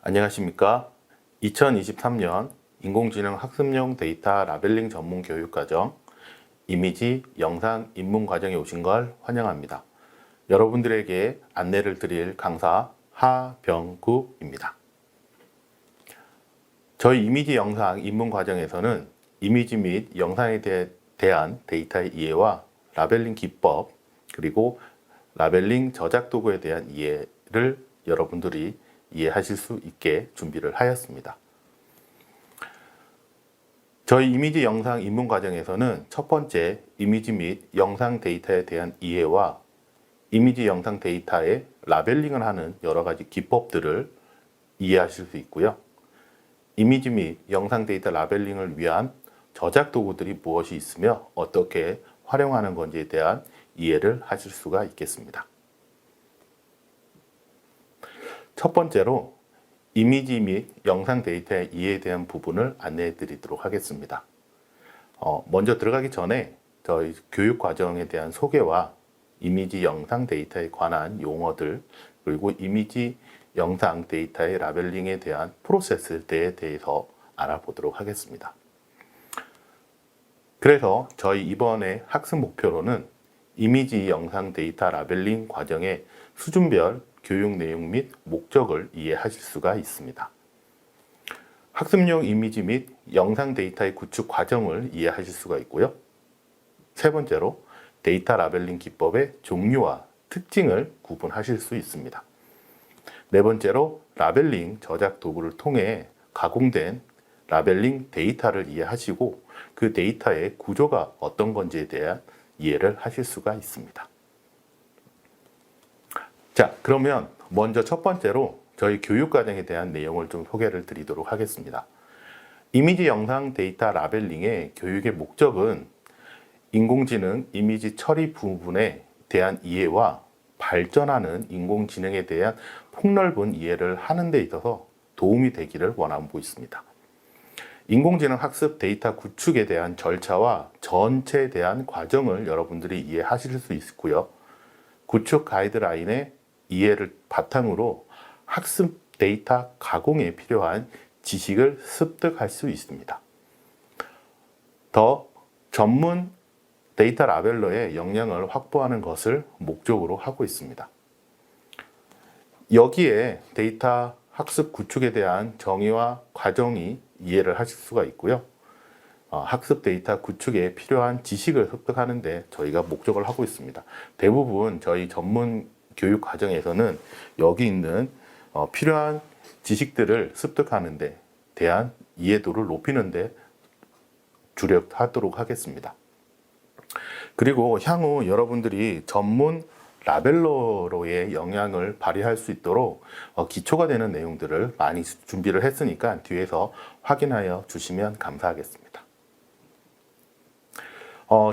안녕하십니까. 2023년 인공지능 학습용 데이터 라벨링 전문 교육과정 이미지, 영상, 입문 과정에 오신 걸 환영합니다. 여러분들에게 안내를 드릴 강사 하병구입니다. 저희 이미지, 영상, 입문 과정에서는 이미지 및 영상에 대한 데이터의 이해와 라벨링 기법, 그리고 라벨링 저작 도구에 대한 이해를 여러분들이 이해하실 수 있게 준비를 하였습니다. 저희 이미지 영상 입문 과정에서는 첫 번째 이미지 및 영상 데이터에 대한 이해와 이미지 영상 데이터의 라벨링을 하는 여러 가지 기법들을 이해하실 수 있고요. 이미지 및 영상 데이터 라벨링을 위한 저작 도구들이 무엇이 있으며 어떻게 활용하는 건지에 대한 이해를 하실 수가 있겠습니다. 첫 번째로 이미지 및 영상 데이터의 이해에 대한 부분을 안내해 드리도록 하겠습니다. 먼저 들어가기 전에 저희 교육 과정에 대한 소개와 이미지 영상 데이터에 관한 용어들, 그리고 이미지 영상 데이터의 라벨링에 대한 프로세스에 대해서 알아보도록 하겠습니다. 그래서 저희 이번에 학습 목표로는 이미지 영상 데이터 라벨링 과정의 수준별 교육 내용 및 목적을 이해하실 수가 있습니다. 학습용 이미지 및 영상 데이터의 구축 과정을 이해하실 수가 있고요. 세 번째로 데이터 라벨링 기법의 종류와 특징을 구분하실 수 있습니다. 네 번째로 라벨링 저작 도구를 통해 가공된 라벨링 데이터를 이해하시고 그 데이터의 구조가 어떤 건지에 대한 이해를 하실 수가 있습니다. 자, 그러면 먼저 첫 번째로 저희 교육 과정에 대한 내용을 좀 소개를 드리도록 하겠습니다. 이미지 영상 데이터 라벨링의 교육의 목적은 인공지능 이미지 처리 부분에 대한 이해와 발전하는 인공지능에 대한 폭넓은 이해를 하는 데 있어서 도움이 되기를 원하고 있습니다. 인공지능 학습 데이터 구축에 대한 절차와 전체에 대한 과정을 여러분들이 이해하실 수 있고요. 구축 가이드라인의 이해를 바탕으로 학습 데이터 가공에 필요한 지식을 습득할 수 있습니다. 더 전문 데이터 라벨러의 역량을 확보하는 것을 목적으로 하고 있습니다. 여기에 데이터 학습 구축에 대한 정의와 과정이 이해를 하실 수가 있고요. 학습 데이터 구축에 필요한 지식을 습득하는 데 저희가 목적을 하고 있습니다. 대부분 저희 전문 교육 과정에서는 여기 있는 필요한 지식들을 습득하는 데 대한 이해도를 높이는 데 주력하도록 하겠습니다. 그리고 향후 여러분들이 전문 라벨러로의 영향을 발휘할 수 있도록 기초가 되는 내용들을 많이 준비를 했으니까 뒤에서 확인하여 주시면 감사하겠습니다.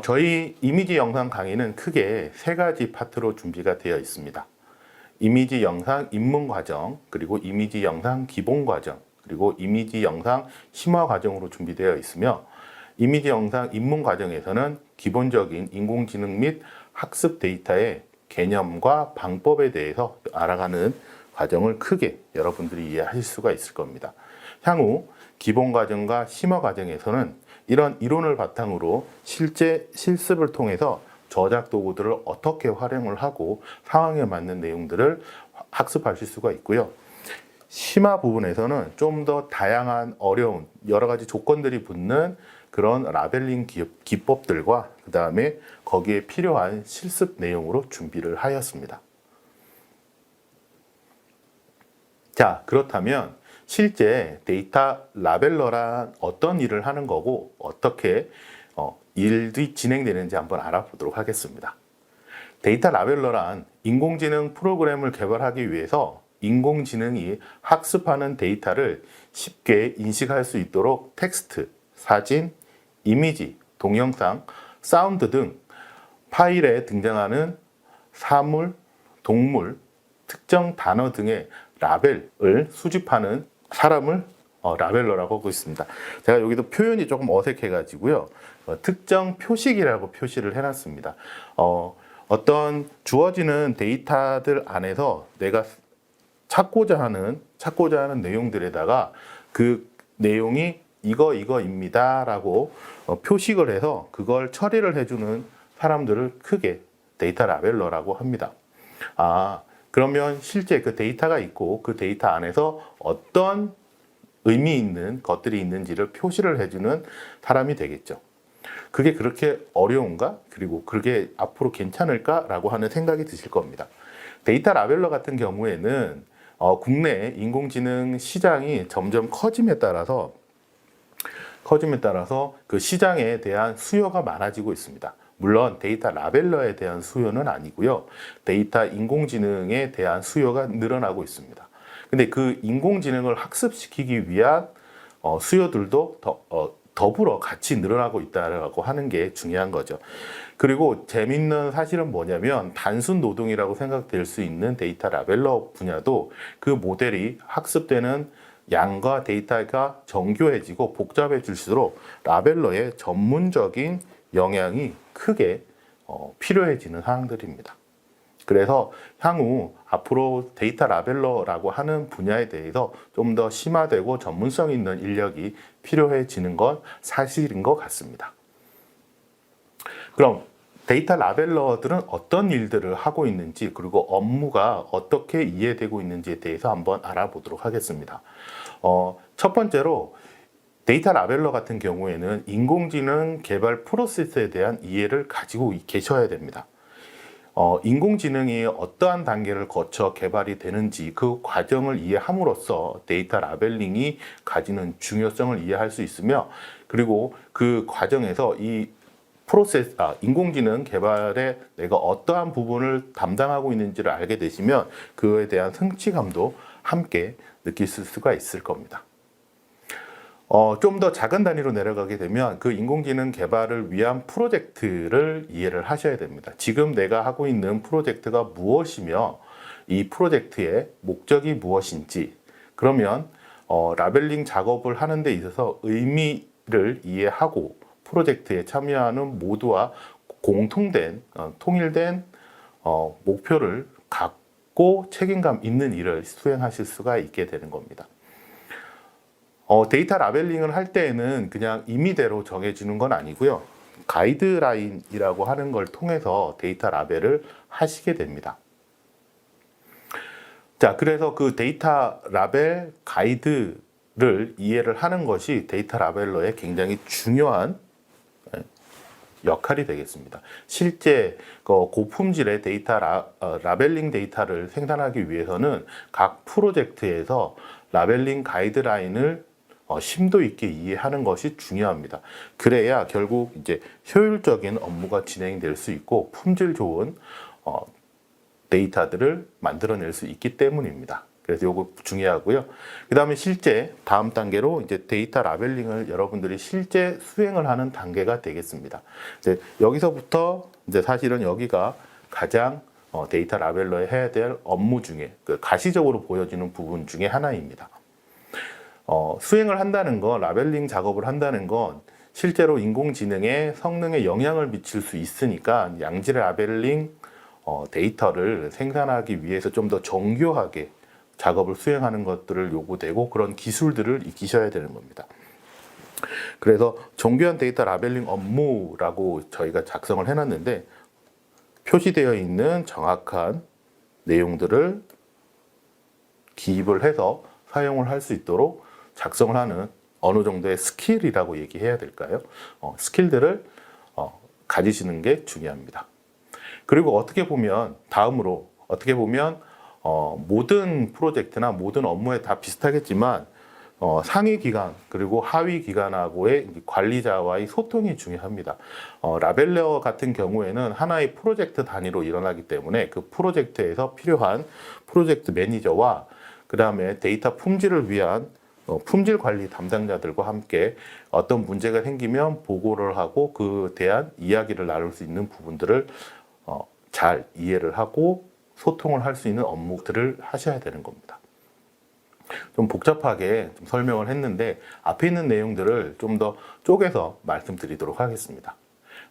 저희 이미지 영상 강의는 크게 세 가지 파트로 준비가 되어 있습니다. 이미지 영상 입문 과정, 그리고 이미지 영상 기본 과정, 그리고 이미지 영상 심화 과정으로 준비되어 있으며 이미지 영상 입문 과정에서는 기본적인 인공지능 및 학습 데이터의 개념과 방법에 대해서 알아가는 과정을 크게 여러분들이 이해하실 수가 있을 겁니다. 향후 기본 과정과 심화 과정에서는 이런 이론을 바탕으로 실제 실습을 통해서 저작 도구들을 어떻게 활용을 하고 상황에 맞는 내용들을 학습하실 수가 있고요. 심화 부분에서는 좀 더 다양한 어려운 여러 가지 조건들이 붙는 그런 라벨링 기법들과 그 다음에 거기에 필요한 실습 내용으로 준비를 하였습니다. 자, 그렇다면 실제 데이터 라벨러란 어떤 일을 하는 거고 어떻게 일이 진행되는지 한번 알아보도록 하겠습니다. 데이터 라벨러란 인공지능 프로그램을 개발하기 위해서 인공지능이 학습하는 데이터를 쉽게 인식할 수 있도록 텍스트, 사진, 이미지, 동영상, 사운드 등 파일에 등장하는 사물, 동물, 특정 단어 등의 라벨을 수집하는 사람을 라벨러라고 하고 있습니다. 제가 여기도 표현이 조금 어색해가지고요. 특정 표식이라고 표시를 해놨습니다. 어떤 주어지는 데이터들 안에서 내가 찾고자 하는 내용들에다가 그 내용이 이거입니다라고 표식을 해서 그걸 처리를 해주는 사람들을 크게 데이터 라벨러라고 합니다. 그러면 실제 그 데이터가 있고 그 데이터 안에서 어떤 의미 있는 것들이 있는지를 표시를 해주는 사람이 되겠죠. 그게 그렇게 어려운가? 그리고 그게 앞으로 괜찮을까라고 하는 생각이 드실 겁니다. 데이터 라벨러 같은 경우에는 국내 인공지능 시장이 점점 커짐에 따라서 그 시장에 대한 수요가 많아지고 있습니다. 물론 데이터 라벨러에 대한 수요는 아니고요. 데이터 인공지능에 대한 수요가 늘어나고 있습니다. 근데 그 인공지능을 학습시키기 위한 수요들도 더불어 같이 늘어나고 있다고 하는 게 중요한 거죠. 그리고 재밌는 사실은 뭐냐면 단순 노동이라고 생각될 수 있는 데이터 라벨러 분야도 그 모델이 학습되는 양과 데이터가 정교해지고 복잡해질수록 라벨러의 전문적인 영향이 크게 필요해지는 사항들입니다. 그래서 향후 앞으로 데이터 라벨러라고 하는 분야에 대해서 좀 더 심화되고 전문성 있는 인력이 필요해지는 건 사실인 것 같습니다. 그럼 데이터 라벨러들은 어떤 일들을 하고 있는지 그리고 업무가 어떻게 이해되고 있는지에 대해서 한번 알아보도록 하겠습니다. 첫 번째로 데이터 라벨러 같은 경우에는 인공지능 개발 프로세스에 대한 이해를 가지고 계셔야 됩니다. 인공지능이 어떠한 단계를 거쳐 개발이 되는지 그 과정을 이해함으로써 데이터 라벨링이 가지는 중요성을 이해할 수 있으며, 그리고 그 과정에서 이 인공지능 개발에 내가 어떠한 부분을 담당하고 있는지를 알게 되시면 그에 대한 성취감도 함께 느끼실 수가 있을 겁니다. 좀 더 작은 단위로 내려가게 되면 그 인공지능 개발을 위한 프로젝트를 이해를 하셔야 됩니다. 지금 내가 하고 있는 프로젝트가 무엇이며 이 프로젝트의 목적이 무엇인지, 그러면 라벨링 작업을 하는 데 있어서 의미를 이해하고 프로젝트에 참여하는 모두와 공통된 통일된 목표를 갖고 책임감 있는 일을 수행하실 수가 있게 되는 겁니다. 데이터 라벨링을 할 때에는 그냥 임의대로 정해지는 건 아니고요. 가이드라인이라고 하는 걸 통해서 데이터 라벨을 하시게 됩니다. 자, 그래서 그 데이터 라벨 가이드를 이해를 하는 것이 데이터 라벨러의 굉장히 중요한 역할이 되겠습니다. 실제 고품질의 데이터 라벨링 데이터를 생산하기 위해서는 각 프로젝트에서 라벨링 가이드라인을 심도 있게 이해하는 것이 중요합니다. 그래야 결국 이제 효율적인 업무가 진행될 수 있고 품질 좋은 데이터들을 만들어낼 수 있기 때문입니다. 그래서 이거 중요하고요. 그 다음에 다음 단계로 이제 데이터 라벨링을 여러분들이 실제 수행을 하는 단계가 되겠습니다. 이제 여기서부터 이제 사실은 여기가 가장 데이터 라벨러에 해야 될 업무 중에 가시적으로 보여지는 부분 중에 하나입니다. 수행을 한다는 건, 라벨링 작업을 한다는 건 실제로 인공지능의 성능에 영향을 미칠 수 있으니까 양질 라벨링 데이터를 생산하기 위해서 좀 더 정교하게 작업을 수행하는 것들을 요구되고 그런 기술들을 익히셔야 되는 겁니다. 그래서 정교한 데이터 라벨링 업무라고 저희가 작성을 해놨는데, 표시되어 있는 정확한 내용들을 기입을 해서 사용을 할 수 있도록 작성을 하는 어느 정도의 스킬이라고 얘기해야 될까요? 스킬들을 가지시는 게 중요합니다. 그리고 다음으로 모든 프로젝트나 모든 업무에 다 비슷하겠지만 상위 기관 그리고 하위 기관하고의 관리자와의 소통이 중요합니다. 라벨러 같은 경우에는 하나의 프로젝트 단위로 일어나기 때문에 그 프로젝트에서 필요한 프로젝트 매니저와 그 다음에 데이터 품질을 위한 품질 관리 담당자들과 함께 어떤 문제가 생기면 보고를 하고 그에 대한 이야기를 나눌 수 있는 부분들을 잘 이해를 하고 소통을 할 수 있는 업무들을 하셔야 되는 겁니다. 좀 복잡하게 좀 설명을 했는데 앞에 있는 내용들을 좀 더 쪼개서 말씀드리도록 하겠습니다.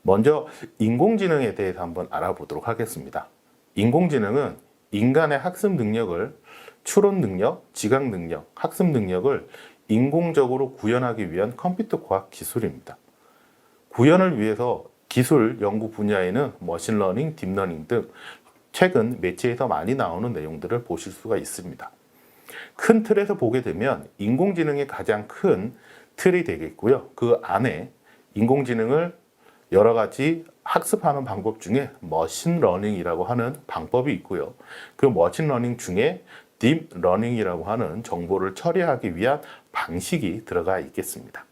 먼저 인공지능에 대해서 한번 알아보도록 하겠습니다. 인공지능은 인간의 학습 능력을 추론 능력, 지각 능력, 학습 능력을 인공적으로 구현하기 위한 컴퓨터 과학 기술입니다. 구현을 위해서 기술 연구 분야에는 머신러닝, 딥러닝 등 최근 매체에서 많이 나오는 내용들을 보실 수가 있습니다. 큰 틀에서 보게 되면 인공지능의 가장 큰 틀이 되겠고요. 그 안에 인공지능을 여러 가지 학습하는 방법 중에 머신러닝이라고 하는 방법이 있고요. 그 머신러닝 중에 딥러닝이라고 하는 정보를 처리하기 위한 방식이 들어가 있겠습니다.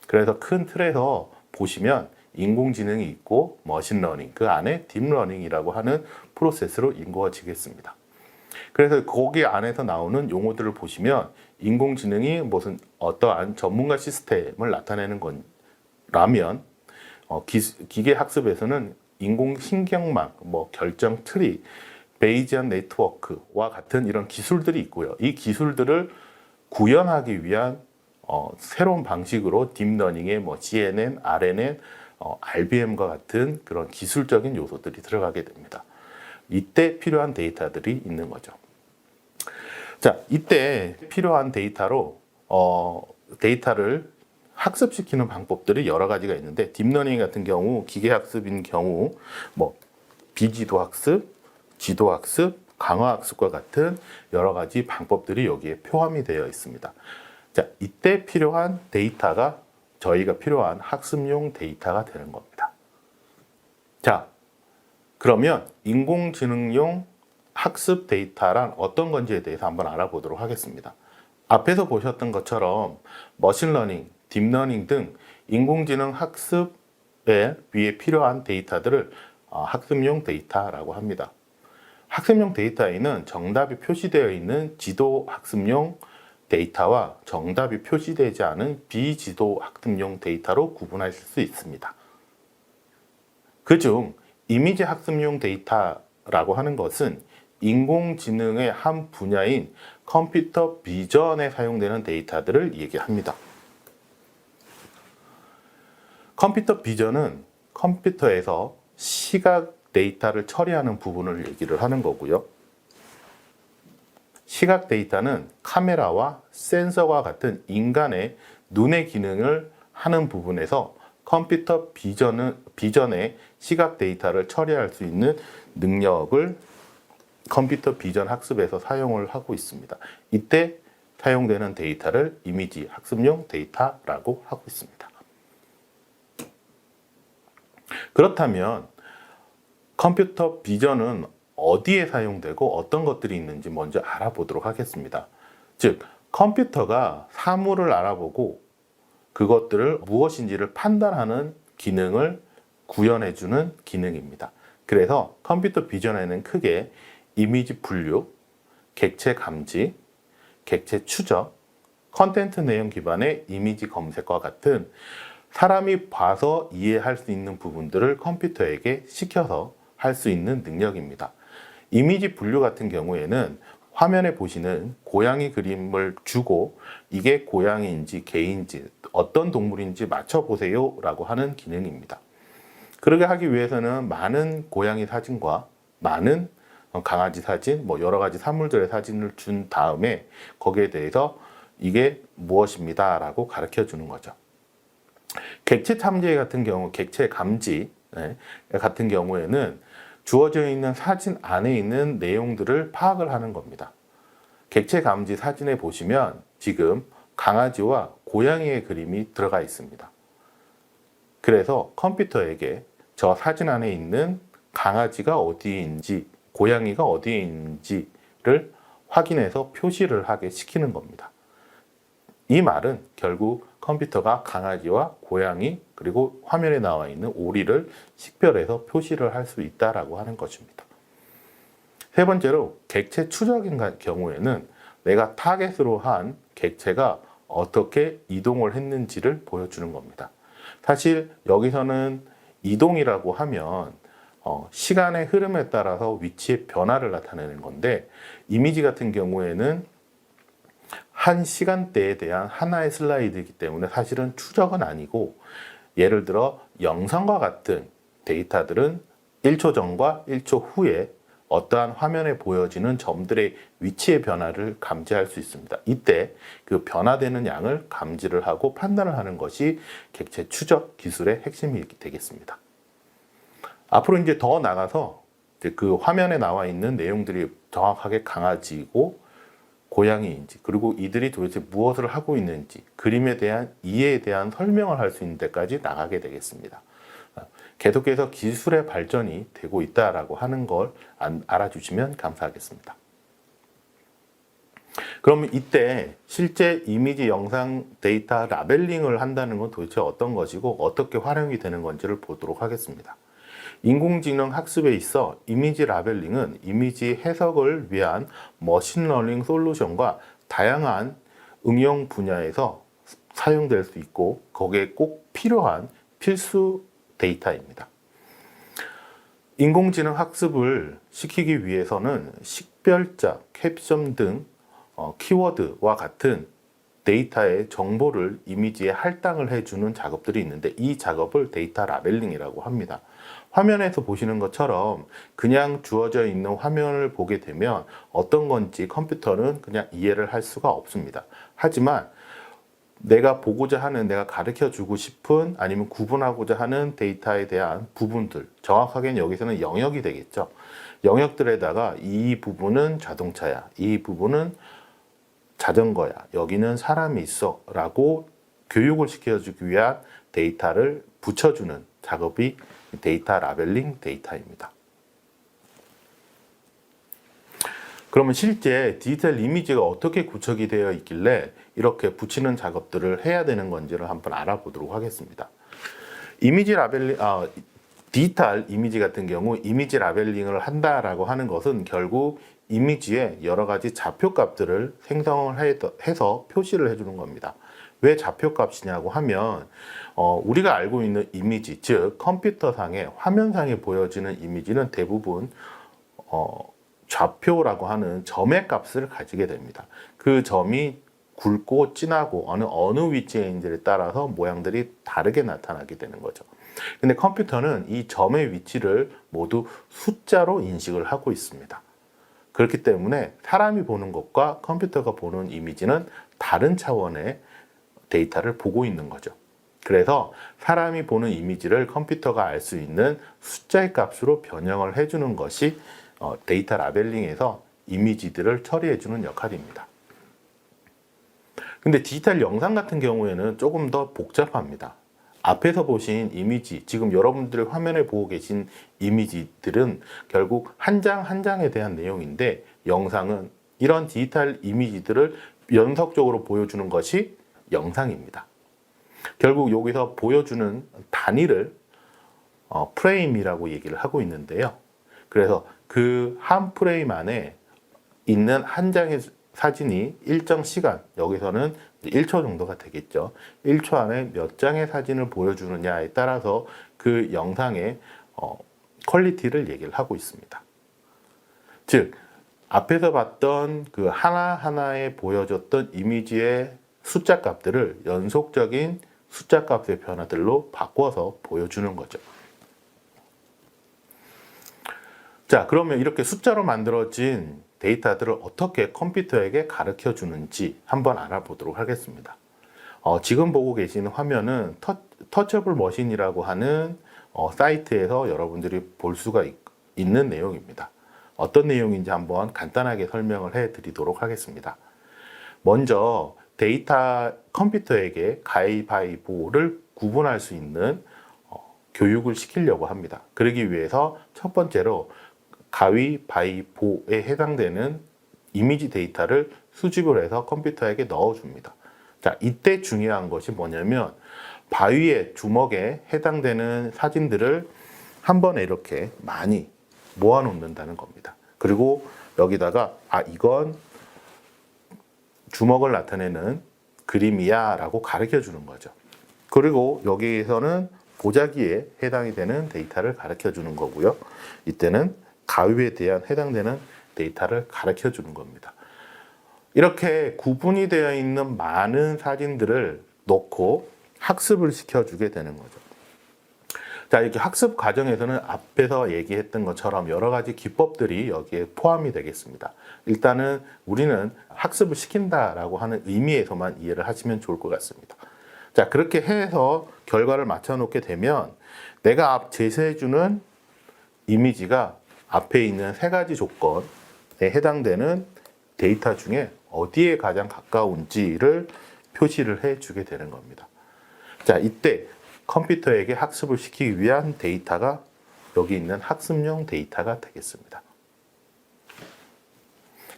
그래서 큰 틀에서 보시면 인공지능이 있고 머신러닝, 그 안에 딥러닝이라고 하는 프로세스로 이루어지겠습니다. 그래서 거기 안에서 나오는 용어들을 보시면 인공지능이 무슨 어떠한 전문가 시스템을 나타내는 거라면 기계 학습에서는 인공신경망, 결정 트리, 베이지안 네트워크와 같은 이런 기술들이 있고요. 이 기술들을 구현하기 위한 새로운 방식으로 딥러닝의 CNN, RNN, RBM과 같은 그런 기술적인 요소들이 들어가게 됩니다. 이때 필요한 데이터들이 있는 거죠. 자, 이때 필요한 데이터로 데이터를 학습시키는 방법들이 여러 가지가 있는데 딥러닝 같은 경우, 기계학습인 경우 비지도 학습, 지도 학습, 강화 학습과 같은 여러 가지 방법들이 여기에 포함이 되어 있습니다. 자, 이때 필요한 데이터가 저희가 필요한 학습용 데이터가 되는 겁니다. 자, 그러면 인공지능용 학습 데이터란 어떤 건지에 대해서 한번 알아보도록 하겠습니다. 앞에서 보셨던 것처럼 머신러닝, 딥러닝 등 인공지능 학습에 위해 필요한 데이터들을 학습용 데이터라고 합니다. 학습용 데이터에는 정답이 표시되어 있는 지도 학습용 데이터와 정답이 표시되지 않은 비지도 학습용 데이터로 구분하실 수 있습니다. 그중 이미지 학습용 데이터라고 하는 것은 인공지능의 한 분야인 컴퓨터 비전에 사용되는 데이터들을 얘기합니다. 컴퓨터 비전은 컴퓨터에서 시각 데이터를 처리하는 부분을 얘기를 하는 거고요. 시각 데이터는 카메라와 센서와 같은 인간의 눈의 기능을 하는 부분에서 컴퓨터 비전의 시각 데이터를 처리할 수 있는 능력을 컴퓨터 비전 학습에서 사용을 하고 있습니다. 이때 사용되는 데이터를 이미지 학습용 데이터라고 하고 있습니다. 그렇다면 컴퓨터 비전은 어디에 사용되고 어떤 것들이 있는지 먼저 알아보도록 하겠습니다. 즉, 컴퓨터가 사물을 알아보고 그것들을 무엇인지를 판단하는 기능을 구현해주는 기능입니다. 그래서 컴퓨터 비전에는 크게 이미지 분류, 객체 감지, 객체 추적, 컨텐츠 내용 기반의 이미지 검색과 같은 사람이 봐서 이해할 수 있는 부분들을 컴퓨터에게 시켜서 할 수 있는 능력입니다. 이미지 분류 같은 경우에는 화면에 보시는 고양이 그림을 주고 이게 고양이인지 개인지 어떤 동물인지 맞춰보세요 라고 하는 기능입니다. 그렇게 하기 위해서는 많은 고양이 사진과 많은 강아지 사진, 여러 가지 사물들의 사진을 준 다음에 거기에 대해서 이게 무엇입니다 라고 가르쳐 주는 거죠. 객체 탐지 같은 경우, 객체 감지 같은 경우에는 주어져 있는 사진 안에 있는 내용들을 파악을 하는 겁니다. 객체 감지 사진에 보시면 지금 강아지와 고양이의 그림이 들어가 있습니다. 그래서 컴퓨터에게 저 사진 안에 있는 강아지가 어디에 있는지, 고양이가 어디에 있는지를 확인해서 표시를 하게 시키는 겁니다. 이 말은 결국 컴퓨터가 강아지와 고양이 그리고 화면에 나와 있는 오리를 식별해서 표시를 할 수 있다라고 하는 것입니다. 세 번째로 객체 추적인 경우에는 내가 타겟으로 한 객체가 어떻게 이동을 했는지를 보여주는 겁니다. 사실 여기서는 이동이라고 하면 시간의 흐름에 따라서 위치의 변화를 나타내는 건데 이미지 같은 경우에는 한 시간대에 대한 하나의 슬라이드이기 때문에 사실은 추적은 아니고 예를 들어 영상과 같은 데이터들은 1초 전과 1초 후에 어떠한 화면에 보여지는 점들의 위치의 변화를 감지할 수 있습니다. 이때 그 변화되는 양을 감지를 하고 판단을 하는 것이 객체 추적 기술의 핵심이 되겠습니다. 앞으로 이제 더 나가서 이제 그 화면에 나와 있는 내용들이 정확하게 강아지고 고양이인지, 그리고 이들이 도대체 무엇을 하고 있는지, 그림에 대한 이해에 대한 설명을 할 수 있는 데까지 나가게 되겠습니다. 계속해서 기술의 발전이 되고 있다라고 하는 걸 알아주시면 감사하겠습니다. 그러면 이때 실제 이미지 영상 데이터 라벨링을 한다는 건 도대체 어떤 것이고 어떻게 활용이 되는 건지를 보도록 하겠습니다. 인공지능 학습에 있어 이미지 라벨링은 이미지 해석을 위한 머신러닝 솔루션과 다양한 응용 분야에서 사용될 수 있고 거기에 꼭 필요한 필수 데이터입니다. 인공지능 학습을 시키기 위해서는 식별자, 캡션 등 키워드와 같은 데이터의 정보를 이미지에 할당을 해주는 작업들이 있는데 이 작업을 데이터 라벨링이라고 합니다. 화면에서 보시는 것처럼 그냥 주어져 있는 화면을 보게 되면 어떤 건지 컴퓨터는 그냥 이해를 할 수가 없습니다. 하지만 내가 보고자 하는, 내가 가르쳐 주고 싶은 아니면 구분하고자 하는 데이터에 대한 부분들, 정확하게는 여기서는 영역이 되겠죠. 영역들에다가 이 부분은 자동차야, 이 부분은 자전거야, 여기는 사람이 있어 라고 교육을 시켜주기 위한 데이터를 붙여주는 작업이 데이터 라벨링 데이터입니다. 그러면 실제 디지털 이미지가 어떻게 구축이 되어 있길래 이렇게 붙이는 작업들을 해야 되는 건지를 한번 알아보도록 하겠습니다. 이미지 라벨링, 디지털 이미지 같은 경우 이미지 라벨링을 한다라고 하는 것은 결국 이미지에 여러 가지 좌표값들을 생성을 해서 표시를 해주는 겁니다. 왜 좌표값이냐고 하면 우리가 알고 있는 이미지, 즉 컴퓨터상의 화면상에 보여지는 이미지는 대부분 좌표라고 하는 점의 값을 가지게 됩니다. 그 점이 굵고 진하고 어느 위치에 있는지에 따라서 모양들이 다르게 나타나게 되는 거죠. 근데 컴퓨터는 이 점의 위치를 모두 숫자로 인식을 하고 있습니다. 그렇기 때문에 사람이 보는 것과 컴퓨터가 보는 이미지는 다른 차원의 데이터를 보고 있는 거죠. 그래서 사람이 보는 이미지를 컴퓨터가 알 수 있는 숫자의 값으로 변형을 해주는 것이 데이터 라벨링에서 이미지들을 처리해주는 역할입니다. 근데 디지털 영상 같은 경우에는 조금 더 복잡합니다. 앞에서 보신 이미지, 지금 여러분들이 화면에 보고 계신 이미지들은 결국 한 장 한 장에 대한 내용인데 영상은 이런 디지털 이미지들을 연속적으로 보여주는 것이 영상입니다. 결국 여기서 보여주는 단위를 프레임이라고 얘기를 하고 있는데요. 그래서 그 한 프레임 안에 있는 한 장의 사진이 일정 시간, 여기서는 1초 정도가 되겠죠. 1초 안에 몇 장의 사진을 보여주느냐에 따라서 그 영상의 퀄리티를 얘기를 하고 있습니다. 즉, 앞에서 봤던 그 하나하나에 보여줬던 이미지의 숫자 값들을 연속적인 숫자 값의 변화들로 바꿔서 보여주는 거죠. 자, 그러면 이렇게 숫자로 만들어진 데이터들을 어떻게 컴퓨터에게 가르쳐 주는지 한번 알아보도록 하겠습니다. 지금 보고 계시는 화면은 터치able 머신이라고 하는 사이트에서 여러분들이 볼 수가 있는 내용입니다. 어떤 내용인지 한번 간단하게 설명을 해 드리도록 하겠습니다. 먼저 데이터 컴퓨터에게 가위바위보를 구분할 수 있는 교육을 시키려고 합니다. 그러기 위해서 첫 번째로 가위바위보에 해당되는 이미지 데이터를 수집을 해서 컴퓨터에게 넣어줍니다. 자, 이때 중요한 것이 뭐냐면 바위의 주먹에 해당되는 사진들을 한 번에 이렇게 많이 모아 놓는다는 겁니다. 그리고 여기다가 이건 주먹을 나타내는 그림이야 라고 가르쳐 주는 거죠. 그리고 여기에서는 보자기에 해당이 되는 데이터를 가르쳐 주는 거고요. 이때는 가위에 대한 해당되는 데이터를 가르쳐 주는 겁니다. 이렇게 구분이 되어 있는 많은 사진들을 놓고 학습을 시켜주게 되는 거죠. 자, 이렇게 학습 과정에서는 앞에서 얘기했던 것처럼 여러 가지 기법들이 여기에 포함이 되겠습니다. 일단은 우리는 학습을 시킨다라고 하는 의미에서만 이해를 하시면 좋을 것 같습니다. 자, 그렇게 해서 결과를 맞춰 놓게 되면 내가 앞 제시해주는 이미지가 앞에 있는 세 가지 조건에 해당되는 데이터 중에 어디에 가장 가까운지를 표시를 해주게 되는 겁니다. 자, 이때 컴퓨터에게 학습을 시키기 위한 데이터가 여기 있는 학습용 데이터가 되겠습니다.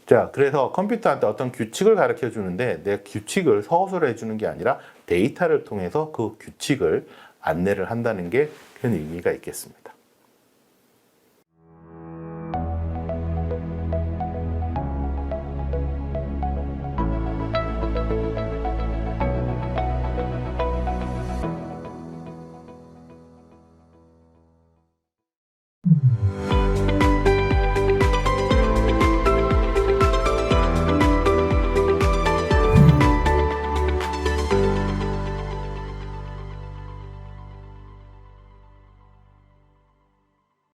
자, 그래서 컴퓨터한테 어떤 규칙을 가르쳐 주는데 내 규칙을 서술해 주는 게 아니라 데이터를 통해서 그 규칙을 안내를 한다는 게 큰 의미가 있겠습니다.